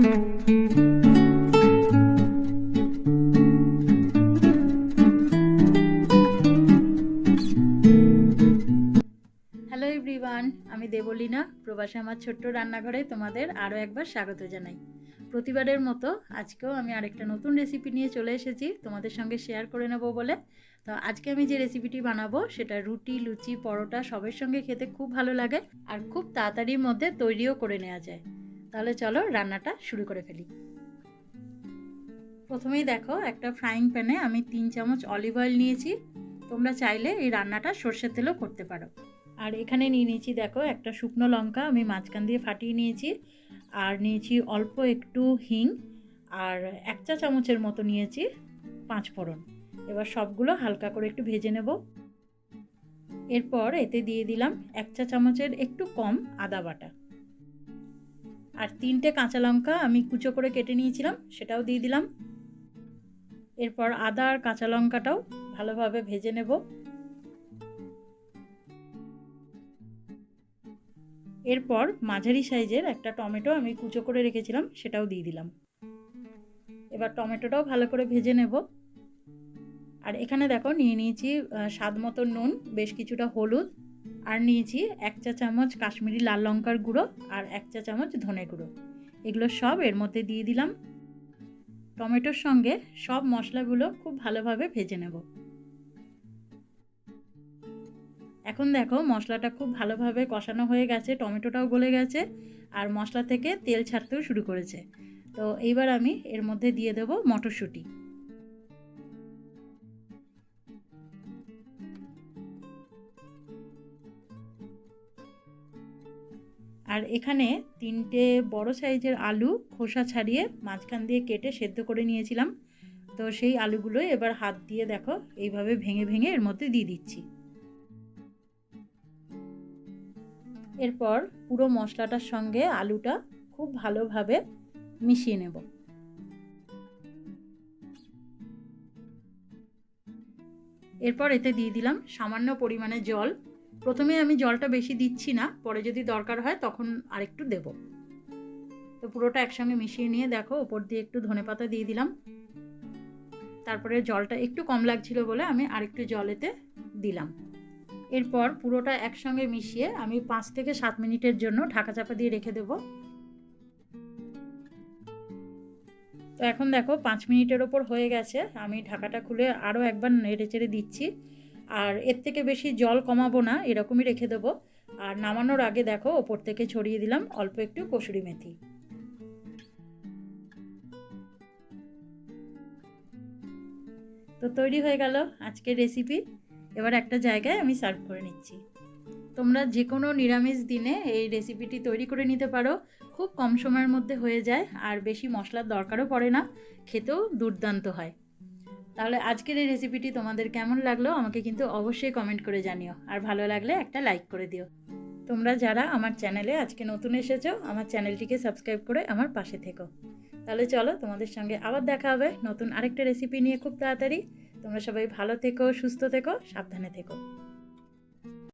Hello everyone, আমি দেবলীনা প্রবাসে আমার ছোট্ট রান্নাঘরে তোমাদের আরও একবার স্বাগত জানাই। প্রতিবারের মতো আজকেও আমি আরেকটা নতুন রেসিপি নিয়ে চলে এসেছি তোমাদের সঙ্গে শেয়ার করে নেব বলে। তো আজকে আমি যে রেসিপিটি বানাবো সেটা রুটি, লুচি, পরোটা সবের সঙ্গে খেতে খুব ভালো লাগে আর খুব তাড়াতাড়ির মধ্যে তৈরিও করে নেওয়া যায়। তাহলে চলো রান্নাটা শুরু করে ফেলি। প্রথমেই দেখো, একটা ফ্রাইং প্যানে আমি 3 চামচ অলিভ অয়েল নিয়েছি। তোমরা চাইলে এই রান্নাটা সর্ষের তেলেও করতে পারো। আর এখানে নিয়ে নিয়েছি দেখো একটা শুকনো লঙ্কা আমি মাঝখান দিয়ে ফাটিয়ে নিয়েছি, আর নিয়েছি অল্প একটু হিং, আর 1 চা চামচের মতো নিয়েছি 5 ফোড়ন। এবার সবগুলো হালকা করে একটু ভেজে নেব। এরপর এতে দিয়ে দিলাম 1 চা চামচের একটু কম আদা বাটা, আর 3টে কাঁচা লঙ্কা আমি কুচো করে কেটে নিয়েছিলাম সেটাও দিয়ে দিলাম। এরপর আদা আর কাঁচা লঙ্কাটাও ভালোভাবে ভেজে নেব। এরপর মাঝারি সাইজের একটা টমেটো আমি কুচো করে রেখেছিলাম সেটাও দিয়ে দিলাম। এবার টমেটোটাও ভালো করে ভেজে নেব। আর এখানে দেখো নিয়ে নিয়েছি স্বাদ মতো নুন, বেশ কিছুটা হলুদ, আর নিয়েছি 1 চা চামচ কাশ্মীরি লাল লঙ্কার গুঁড়ো আর 1 চা চামচ ধনে গুঁড়ো। এগুলো সব এর মধ্যে দিয়ে দিলাম। টমেটোর সঙ্গে সব মশলাগুলো খুব ভালোভাবে ভেজে নেব। এখন দেখো মশলাটা খুব ভালোভাবে কষানো হয়ে গেছে, টমেটোটাও গলে গেছে আর মশলা থেকে তেল ছাড়তেও শুরু করেছে। তো এইবার আমি এর মধ্যে দিয়ে দেব মটরশুঁটি। আর এখানে 3টে বড় সাইজের আলু খোসা ছাড়িয়ে মাঝখান দিয়ে কেটে সেদ্ধ করে নিয়েছিলাম। তো সেই আলুগুলো এবার হাত দিয়ে দেখো এইভাবে ভেঙে ভেঙে এর মধ্যে দিয়ে দিচ্ছি। এরপর পুরো মশলাটার সঙ্গে আলুটা খুব ভালোভাবে মিশিয়ে নেব। এরপর এতে দিয়ে দিলাম সামান্য পরিমাণে জল। প্রথমে আমি জলটা বেশি দিচ্ছি না, পরে যদি দরকার হয় তখন আরেকটু দেব। তো পুরোটা একসঙ্গে মিশিয়ে নিয়ে দেখো ওপর দিয়ে একটু ধনেপাতা দিয়ে দিলাম। তারপরে জলটা একটু কম লাগছিল বলে আমি আরেকটু জল এতে দিলাম। এরপর পুরোটা একসঙ্গে মিশিয়ে আমি 5 থেকে 7 মিনিটের জন্য ঢাকা চাপা দিয়ে রেখে দেব। তো এখন দেখো 5 মিনিটের ওপর হয়ে গেছে, আমি ঢাকাটা খুলে আরও একবার নেড়ে চেড়ে দিচ্ছি। আর এর থেকে বেশি জল কমাবো না, এরকমই রেখে দেবো। আর নামানোর আগে দেখো ওপর থেকে ছড়িয়ে দিলাম অল্প একটু কসুরি মেথি। তো তৈরি হয়ে গেল আজকের রেসিপি। এবার একটা জায়গায় আমি সার্ভ করে নিচ্ছি। তোমরা যে কোনো নিরামিষ দিনে এই রেসিপিটি তৈরি করে নিতে পারো, খুব কম সময়ের মধ্যে হয়ে যায় আর বেশি মশলার দরকারও পড়ে না, খেতেও দুর্দান্ত হয়। তাহলে আজকের এই রেসিপিটি তোমাদের কেমন লাগলো আমাকে কিন্তু অবশ্যই কমেন্ট করে জানিও, আর ভালো লাগলে একটা লাইক করে দিও। তোমরা যারা আমার চ্যানেলে আজকে নতুন এসেছো আমার চ্যানেলটিকে সাবস্ক্রাইব করে আমার পাশে থেকো। তাহলে চলো তোমাদের সঙ্গে আবার দেখা হবে নতুন আরেকটা রেসিপি নিয়ে খুব তাড়াতাড়ি। তোমরা সবাই ভালো থেকো, সুস্থ থেকো, সাবধানে থেকো।